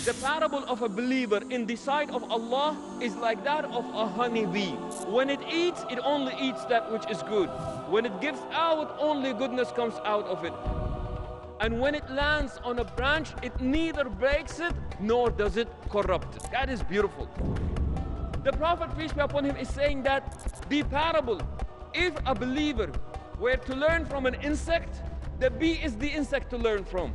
The parable of a believer in the sight of Allah is like that of a honeybee. When it eats, it only eats that which is good. When it gives out, only goodness comes out of it. And when it lands on a branch, it neither breaks it nor does it corrupt it. That is beautiful. The Prophet, peace be upon him, is saying that the parable, if a believer were to learn from an insect, the bee is the insect to learn from.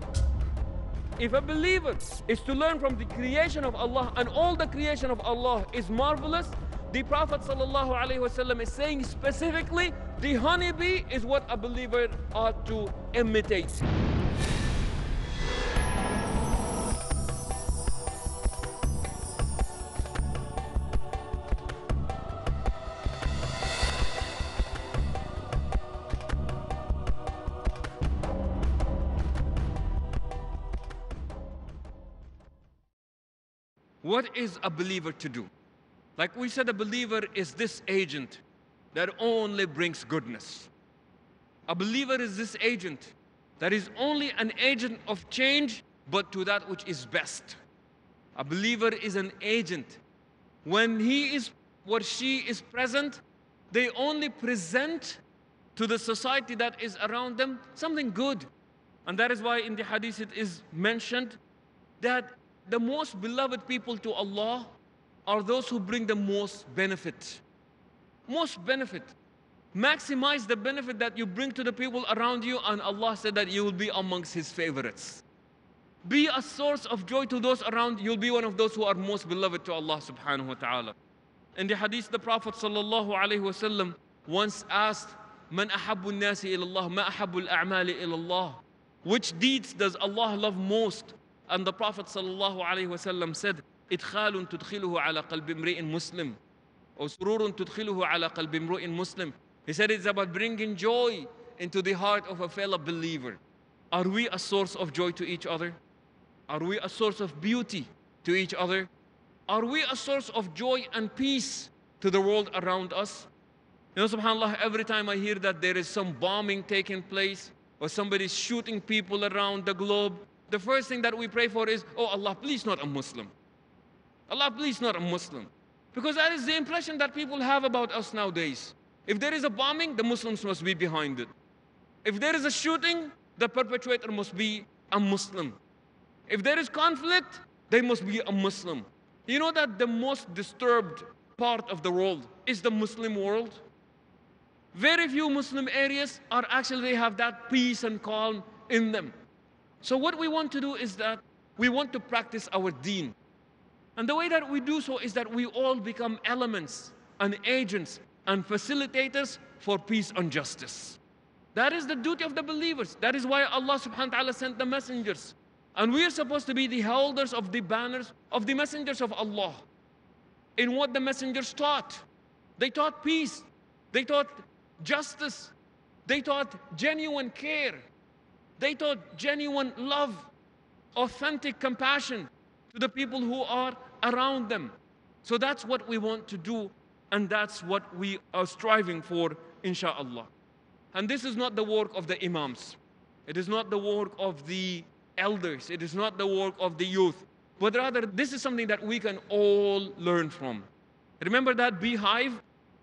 If a believer is to learn from the creation of Allah, and all the creation of Allah is marvelous, the Prophet ﷺ is saying specifically, the honeybee is what a believer ought to imitate. What is a believer to do? Like we said, a believer is this agent that only brings goodness. A believer is this agent that is only an agent of change, but to that which is best. A believer is an agent. When he is or she is present, they only present to the society that is around them something good. And that is why in the hadith it is mentioned that the most beloved people to Allah are those who bring the most benefit. Most benefit. Maximize the benefit that you bring to the people around you, and Allah said that you will be amongst His favorites. Be a source of joy to those around. You'll be one of those who are most beloved to Allah subhanahu wa ta'ala. In the hadith, the Prophet sallallahu alayhi wa sallam once asked, Man ahabbu nasi ilallah, ma ahabbu al-a'mali ilallah. Which deeds does Allah love most? And the Prophet sallallahu alayhi wa sallam said, إدخال تدخله على قلب امرئ مسلم أو سرور تدخله على قلب امرئ مسلم. He said it's about bringing joy into the heart of a fellow believer. Are we a source of joy to each other? Are we a source of beauty to each other? Are we a source of joy and peace to the world around us? You know, subhanAllah, every time I hear that there is some bombing taking place or somebody's shooting people around the globe, the first thing that we pray for is, oh Allah, please not a Muslim. Allah, please not a Muslim. Because that is the impression that people have about us nowadays. If there is a bombing, the Muslims must be behind it. If there is a shooting, the perpetrator must be a Muslim. If there is conflict, they must be a Muslim. You know that the most disturbed part of the world is the Muslim world? Very few Muslim areas are actually have that peace and calm in them. So what we want to do is that we want to practice our deen. And the way that we do so is that we all become elements and agents and facilitators for peace and justice. That is the duty of the believers. That is why Allah subhanahu wa ta'ala sent the messengers. And we are supposed to be the holders of the banners of the messengers of Allah. In what the messengers taught. They taught peace. They taught justice. They taught genuine care. They taught genuine love, authentic compassion to the people who are around them. So that's what we want to do, and that's what we are striving for, insha'Allah. And this is not the work of the imams. It is not the work of the elders. It is not the work of the youth. But rather, this is something that we can all learn from. Remember that beehive?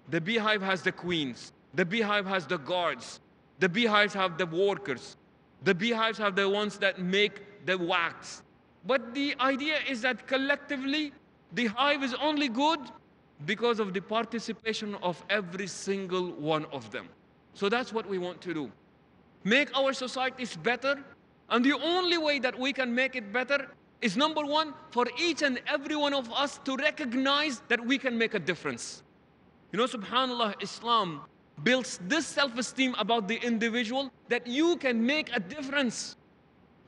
The beehive has the queens. The beehive has the guards. The beehives have the workers. The beehives have the ones that make the wax. But the idea is that collectively, the hive is only good because of the participation of every single one of them. So that's what we want to do. Make our societies better. And the only way that we can make it better is, number one, for each and every one of us to recognize that we can make a difference. You know, subhanAllah, Islam builds this self-esteem about the individual that you can make a difference.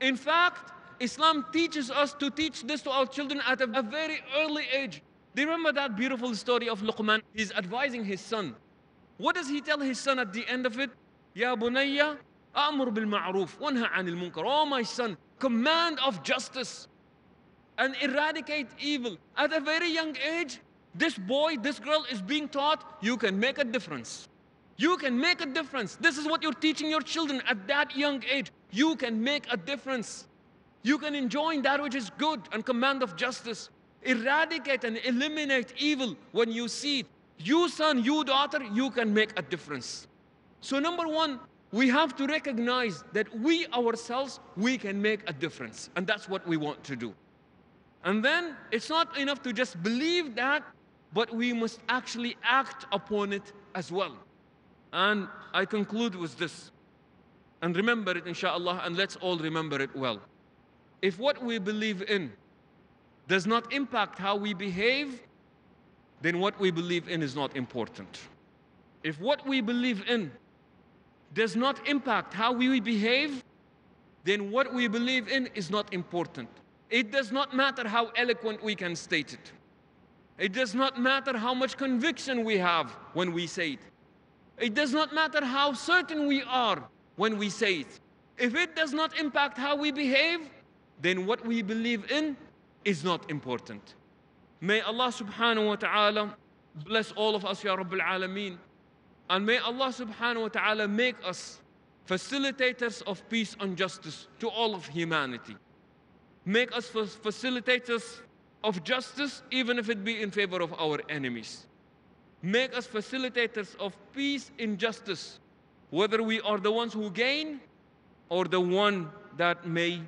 In fact, Islam teaches us to teach this to our children at a very early age. Do you remember that beautiful story of Luqman? He's advising his son. What does he tell his son at the end of it? Ya bunayya, a'mur bil ma'ruf, wanha 'anil munkar. Oh my son, command of justice and eradicate evil. At a very young age, this boy, this girl is being taught, you can make a difference. You can make a difference. This is what you're teaching your children at that young age. You can make a difference. You can enjoin that which is good and command of justice. Eradicate and eliminate evil when you see it. You son, you daughter, you can make a difference. So number one, we have to recognize that we ourselves, we can make a difference. And that's what we want to do. And then it's not enough to just believe that, but we must actually act upon it as well. And I conclude with this. And remember it, inshallah, and let's all remember it well. If what we believe in does not impact how we behave, then what we believe in is not important. If what we believe in does not impact how we behave, then what we believe in is not important. It does not matter how eloquent we can state it. It does not matter how much conviction we have when we say it. It does not matter how certain we are when we say it. If it does not impact how we behave, then what we believe in is not important. May Allah subhanahu wa ta'ala bless all of us, Ya Rabbil Alameen. And may Allah subhanahu wa ta'ala make us facilitators of peace and justice to all of humanity. Make us facilitators of justice, even if it be in favor of our enemies. Make us facilitators of peace and justice, whether we are the ones who gain or the one that may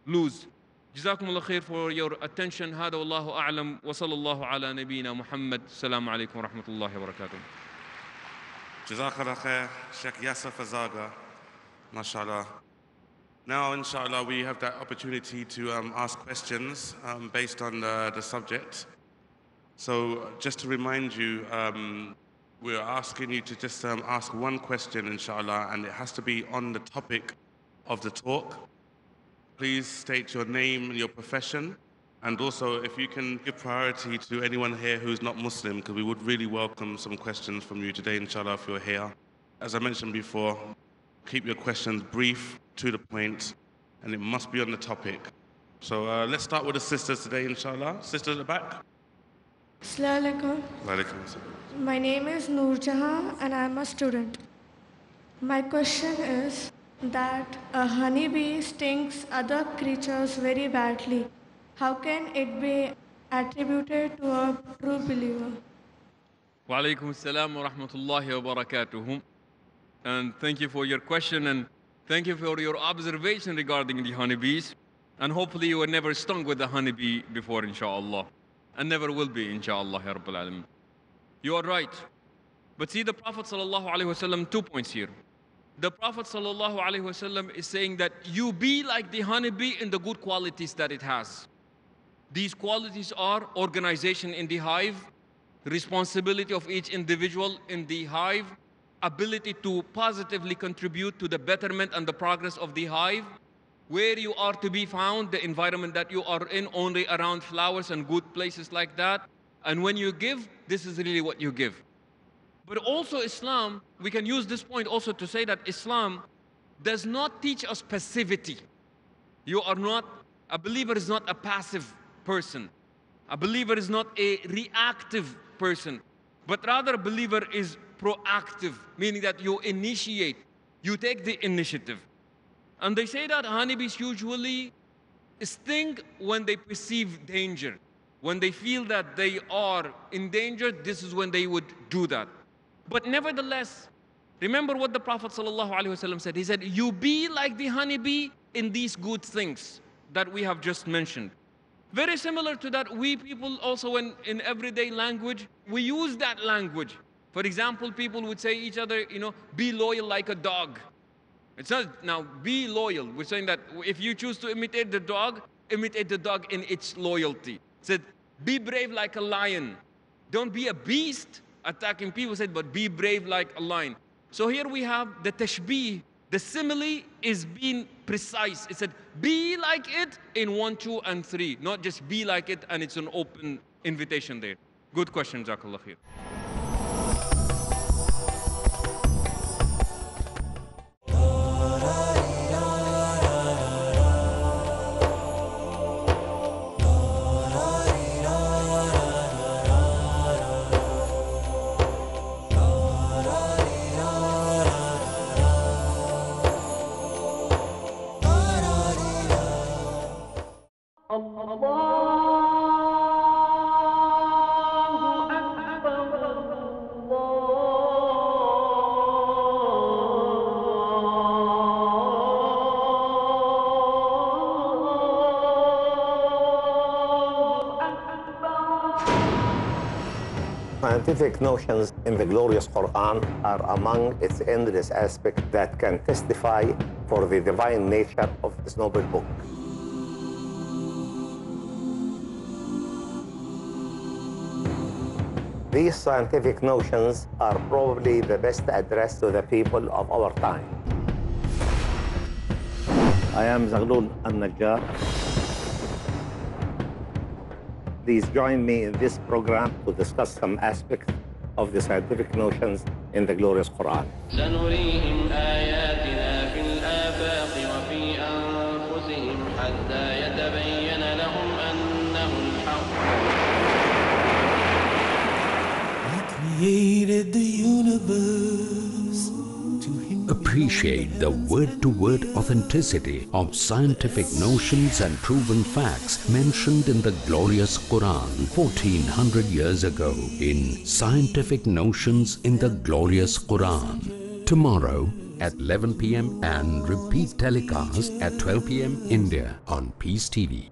lose. جزاكم الله خير for your attention. هذا والله أعلم وصلى الله على نبينا محمد. السلام عليكم ورحمة الله وبركاته. Jazakallah khair, Sheikh Yassir Fazaga, mashallah. Now, inshallah, we have that opportunity to ask questions based on the subject. So, just to remind you, we're asking you to just ask one question, inshallah, and it has to be on the topic of the talk. Please state your name and your profession, and also if you can give priority to anyone here who's not Muslim, because we would really welcome some questions from you today, inshallah, if you're here. As I mentioned before, keep your questions brief, to the point, and it must be on the topic. So let's start with the sisters today, inshallah. Sisters at the back. Assalamu alaikum. Walaikum assalam. My name is Noorjahan and I'm a student. My question is that a honeybee stings other creatures very badly. How can it be attributed to a true believer? Wa alaikum assalam wa rahmatullahi wa barakatuhu. And thank you for your question, and thank you for your observation regarding the honeybees. And hopefully you were never stung with a honeybee before, inshallah. And never will be, inshallah, ya Rabbil Alameen. You are right. But see, the Prophet sallallahu alaihi wasallam, 2 points here. The Prophet sallallahu alaihi wasallam is saying that you be like the honeybee in the good qualities that it has. These qualities are organization in the hive, responsibility of each individual in the hive, ability to positively contribute to the betterment and the progress of the hive, where you are to be found, the environment that you are in, only around flowers and good places like that. And when you give, this is really what you give. But also Islam, we can use this point also to say that Islam does not teach us passivity. A believer is not a passive person. A believer is not a reactive person, but rather a believer is proactive, meaning that you initiate, you take the initiative. And they say that honeybees usually sting when they perceive danger. When they feel that they are in danger, this is when they would do that. But nevertheless, remember what the Prophet ﷺ said. He said, you be like the honeybee in these good things that we have just mentioned. Very similar to that, we people also in everyday language, we use that language. For example, people would say each other, be loyal like a dog. It's not now, be loyal. We're saying that if you choose to imitate the dog in its loyalty. It said, be brave like a lion. Don't be a beast attacking people, said, but be brave like a lion. So here we have the tashbih. The simile is being precise. It said, be like it in 1, 2, and 3. Not just be like it and it's an open invitation there. Good question, Jazakallah khair. scientific notions in the glorious Quran are among its endless aspects that can testify for the divine nature of this noble book. These scientific notions are probably the best addressed to the people of our time. I am Zaghlul al-Najjar. Please join me in this program to discuss some aspects of the scientific notions in the glorious Quran. سنريهم آياتنا في الآفاق وفي أنفسهم حتى يتبين لهم أنه الحق. I created the universe to appreciate the word-to-word authenticity of scientific notions and proven facts mentioned in the glorious Quran 1400 years ago in Scientific Notions in the Glorious Quran. Tomorrow at 11 p.m. and repeat telecast at 12 p.m. India on Peace TV.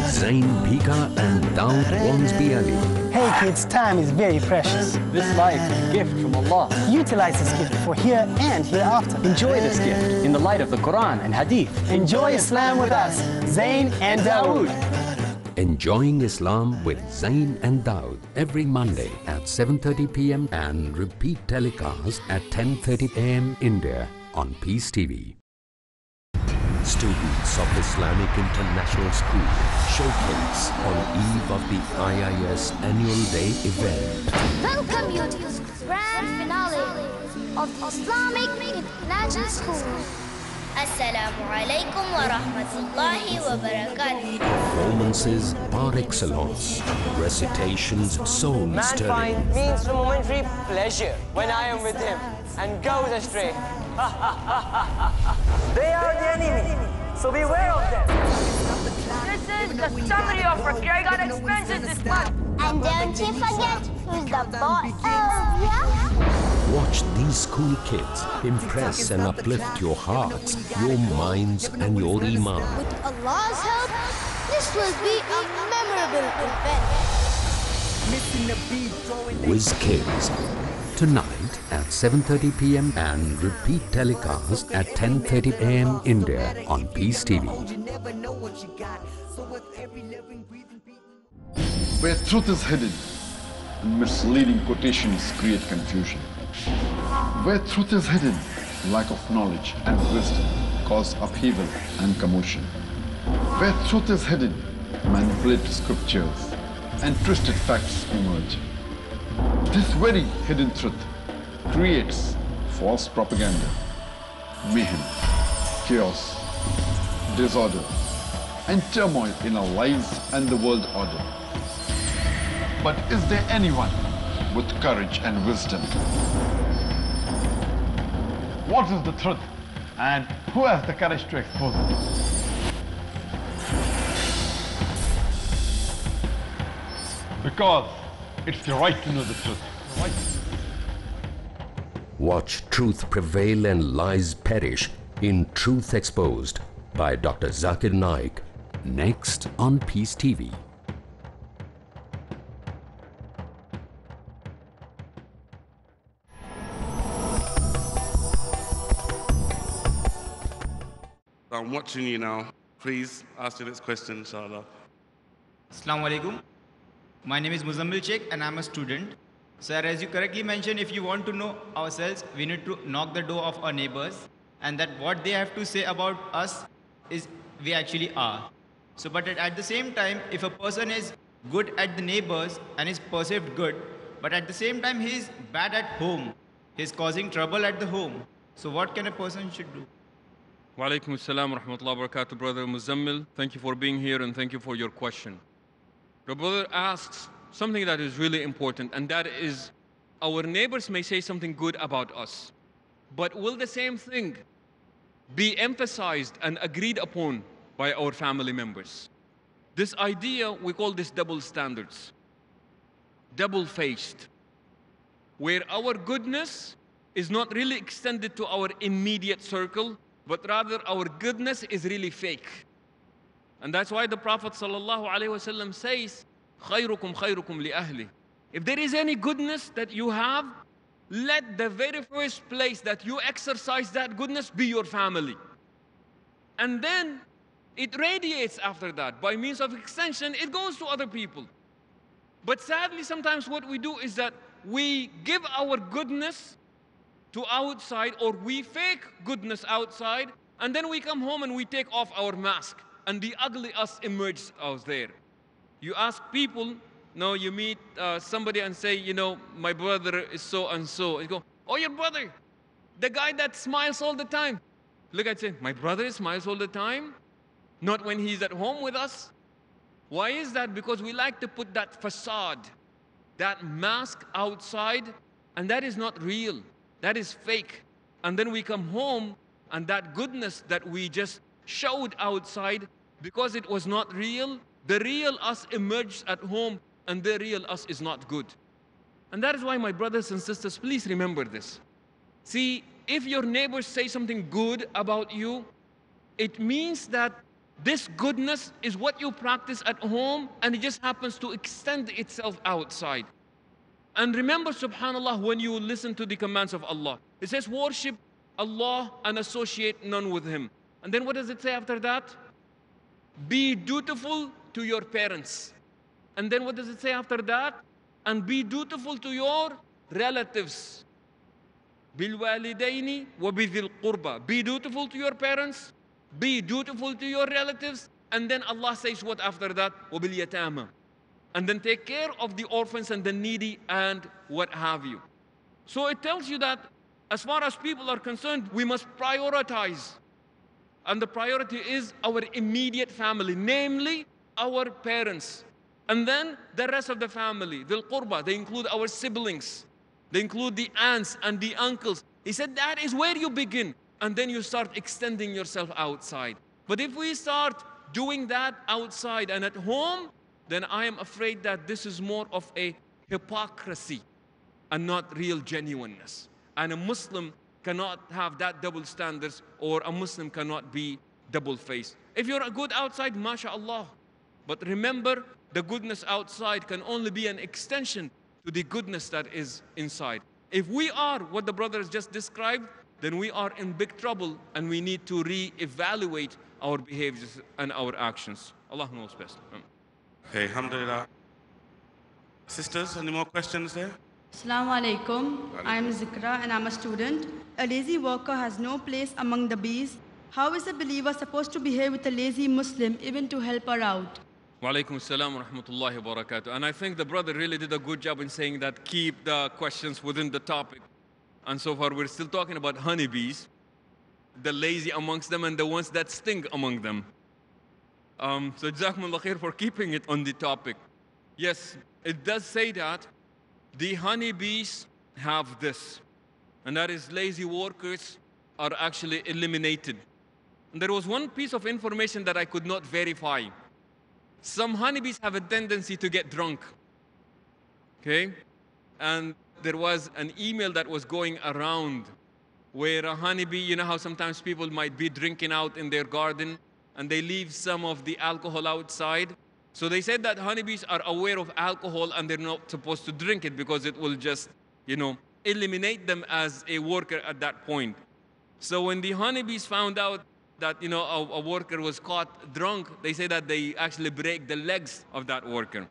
Zain Bhika and Daud Wansby Ali. Hey kids, time is very precious. This life is a gift from Allah. Utilize this gift for here and hereafter. Enjoy this gift in the light of the Quran and Hadith. Enjoy Islam with us, Zain and Dawood. Enjoying Islam with Zain and Daud every Monday at 7:30 p.m. and repeat telecast at 10:30 a.m. India on Peace TV. Students of Islamic International School showcase on eve of the IIS Annual Day event. Welcome you to this grand finale of Islamic International School. Assalamu alaikum wa rahmatullahi wa barakatuh. Performances par excellence, recitations soul-stirring. Mankind means a momentary pleasure when I am with him and goes astray. They are the enemy, so beware of them. This is the summary of Gregor expenses this month. And don't you forget who's the boss. Oh, yeah? Watch these cool kids impress and uplift your hearts, your minds and your iman. With Allah's help, this will be a memorable event. Whiz Kids. Tonight at 7:30 p.m. and repeat telecast at 10:30 a.m. India on Peace TV. Where truth is hidden and misleading quotations create confusion. Where truth is hidden, lack of knowledge and wisdom cause upheaval and commotion. Where truth is hidden, manipulated scriptures and twisted facts emerge. This very hidden truth creates false propaganda, mayhem, chaos, disorder, and turmoil in our lives and the world order. But is there anyone with courage and wisdom? What is the truth and who has the courage to expose it? Because it's your right to know the truth. Watch truth prevail and lies perish in Truth Exposed by Dr. Zakir Naik. Next on Peace TV. I'm watching you now. Please ask the next question, inshallah. Assalamu alaikum. My name is Muzammil Sheikh and I'm a student. Sir, as you correctly mentioned, if you want to know ourselves, we need to knock the door of our neighbors, and that what they have to say about us is we actually are. So, but at the same time, if a person is good at the neighbors and is perceived good, but at the same time he is bad at home, he is causing trouble at the home. So what can a person should do? Wa alaikum assalam wa rahmatullahi wa barakatuh, Brother Muzammil. Thank you for being here and thank you for your question. The brother asks something that is really important, and that is our neighbors may say something good about us, but will the same thing be emphasized and agreed upon by our family members? This idea, we call this double standards, double-faced, where our goodness is not really extended to our immediate circle, but rather our goodness is really fake. And that's why the Prophet ﷺ says, خَيْرُكُمْ خَيْرُكُمْ لِأَهْلِ. If there is any goodness that you have, let the very first place that you exercise that goodness be your family. And then it radiates after that. By means of extension, it goes to other people. But sadly, sometimes what we do is that we give our goodness to outside, or we fake goodness outside, and then we come home and we take off our mask, and the ugly us emerges out there. You ask people, no, you meet somebody and say, you know, my brother is so and so. You go, oh, your brother, the guy that smiles all the time. Look at it, my brother smiles all the time, not when he's at home with us. Why is that? Because we like to put that facade, that mask outside, and that is not real. That is fake. And then we come home, and that goodness that we just showed outside, because it was not real, the real us emerged at home, and the real us is not good. And that is why, my brothers and sisters, please remember this. See, if your neighbors say something good about you, it means that this goodness is what you practice at home, and it just happens to extend itself outside. And remember, subhanAllah, when you listen to the commands of Allah, it says, worship Allah and associate none with Him. And then what does it say after that? Be dutiful to your parents. And then what does it say after that? And be dutiful to your relatives. Bilwalidaini wa bidhil qurba. Be dutiful to your parents. Be dutiful to your relatives. And then Allah says what after that? Wa bil yatama. And then take care of the orphans and the needy and what have you. So it tells you that as far as people are concerned, we must prioritize. And the priority is our immediate family, namely our parents. And then the rest of the family, Dhil Qurba, they include our siblings. They include the aunts and the uncles. He said that is where you begin. And then you start extending yourself outside. But if we start doing that outside and at home, then I am afraid that this is more of a hypocrisy and not real genuineness. And a Muslim cannot have that double standards, or a Muslim cannot be double-faced. If you're good outside, mashallah. But remember, the goodness outside can only be an extension to the goodness that is inside. If we are what the brother has just described, then we are in big trouble, and we need to re-evaluate our behaviors and our actions. Allah knows best. Okay, alhamdulillah. Sisters, any more questions there? Assalamu alaikum. I'm Zikra and I'm a student. A lazy worker has no place among the bees. How is a believer supposed to behave with a lazy Muslim, even to help her out? Wa alaikum assalam wa rahmatullahi wa barakatuh. And I think the brother really did a good job in saying that keep the questions within the topic. And so far we're still talking about honeybees, the lazy amongst them and the ones that sting among them. So Jazakumullah khair for keeping it on the topic. Yes, it does say that the honeybees have this, and that is lazy workers are actually eliminated. And there was one piece of information that I could not verify. Some honeybees have a tendency to get drunk. Okay? And there was an email that was going around where a honeybee, you know how sometimes people might be drinking out in their garden and they leave some of the alcohol outside. So they said that honeybees are aware of alcohol and they're not supposed to drink it because it will just, eliminate them as a worker at that point. So when the honeybees found out that, a worker was caught drunk, they say that they actually break the legs of that worker.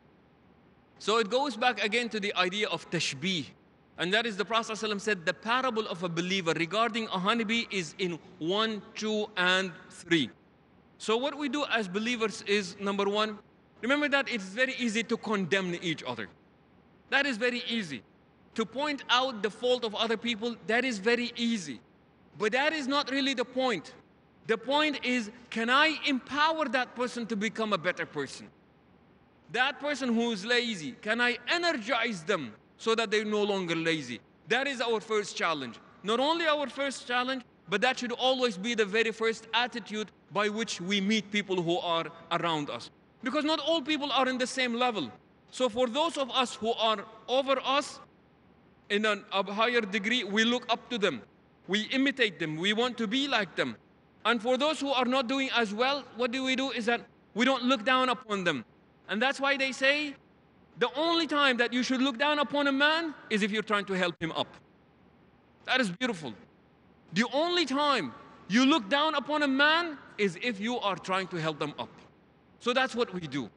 So it goes back again to the idea of tashbih. And that is the Prophet ﷺ said the parable of a believer regarding a honeybee is in 1, 2, and 3. So what we do as believers is, number one, remember that it's very easy to condemn each other. That is very easy. To point out the fault of other people, that is very easy. But that is not really the point. The point is, can I empower that person to become a better person? That person who is lazy, can I energize them so that they're no longer lazy? That is our first challenge. Not only our first challenge, but that should always be the very first attitude by which we meet people who are around us. Because not all people are in the same level. So for those of us who are over us, in a higher degree, we look up to them. We imitate them. We want to be like them. And for those who are not doing as well, what do is that we don't look down upon them. And that's why they say the only time that you should look down upon a man is if you're trying to help him up. That is beautiful. The only time you look down upon a man is if you are trying to help them up. So that's what we do.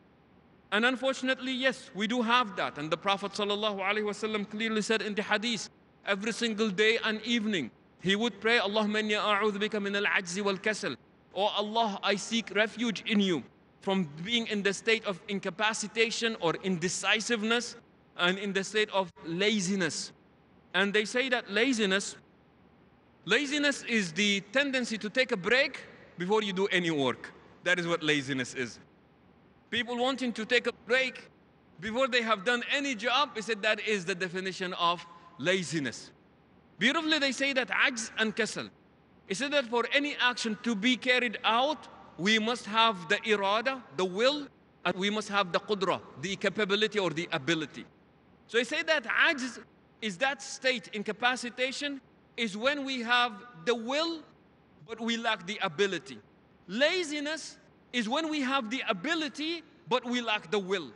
And unfortunately, yes, we do have that. And the Prophet ﷺ clearly said in the hadith, every single day and evening, he would pray, Allahumma inni a'udhu bika min al-ajzi wal-kasal. Oh Allah, I seek refuge in you from being in the state of incapacitation or indecisiveness and in the state of laziness. And they say that laziness is the tendency to take a break before you do any work. That is what laziness is. People wanting to take a break before they have done any job, they said that is the definition of laziness. Beautifully, they say that ajz and kasal. It said that for any action to be carried out, we must have the irada, the will, and we must have the qudra, the capability or the ability. So he said that ajz is that state, incapacitation, is when we have the will, but we lack the ability. Laziness is when we have the ability, but we lack the will.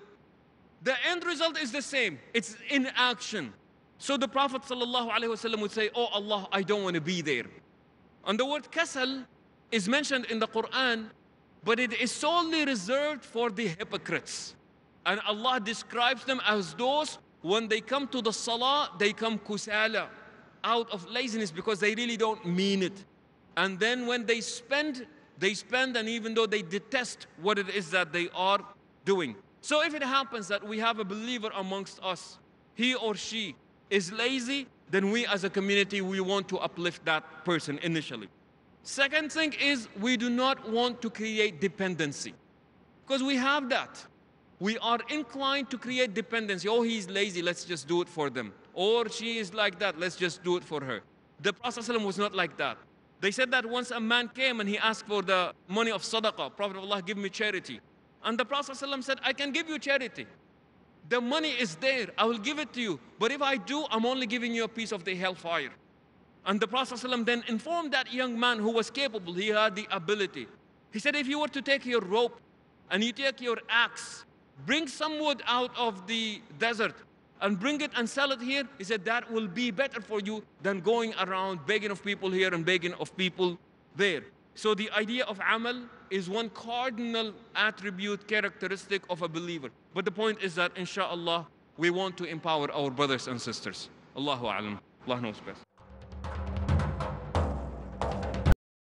The end result is the same. It's inaction. So the Prophet ﷺ would say, oh Allah, I don't want to be there. And the word kasal is mentioned in the Quran, but it is solely reserved for the hypocrites. And Allah describes them as those, when they come to the salah, they come kusala, out of laziness because they really don't mean it. And then when they spend, and even though they detest what it is that they are doing. So if it happens that we have a believer amongst us, he or she is lazy, then we as a community, we want to uplift that person initially. Second thing is we do not want to create dependency, because we have that. We are inclined to create dependency. Oh, he's lazy, let's just do it for them. Or she is like that, let's just do it for her. The Prophet ﷺ was not like that. They said that once a man came and he asked for the money of sadaqah, Prophet of Allah, give me charity. And the Prophet ﷺ said, I can give you charity. The money is there, I will give it to you. But if I do, I'm only giving you a piece of the hellfire. And the Prophet ﷺ then informed that young man who was capable, he had the ability. He said, if you were to take your rope and you take your axe, bring some wood out of the desert and bring it and sell it here, he said that will be better for you than going around begging of people here and begging of people there. So the idea of amal is one cardinal attribute, characteristic of a believer. But the point is that, inshallah, we want to empower our brothers and sisters. Allahu a'lam. Allah knows best.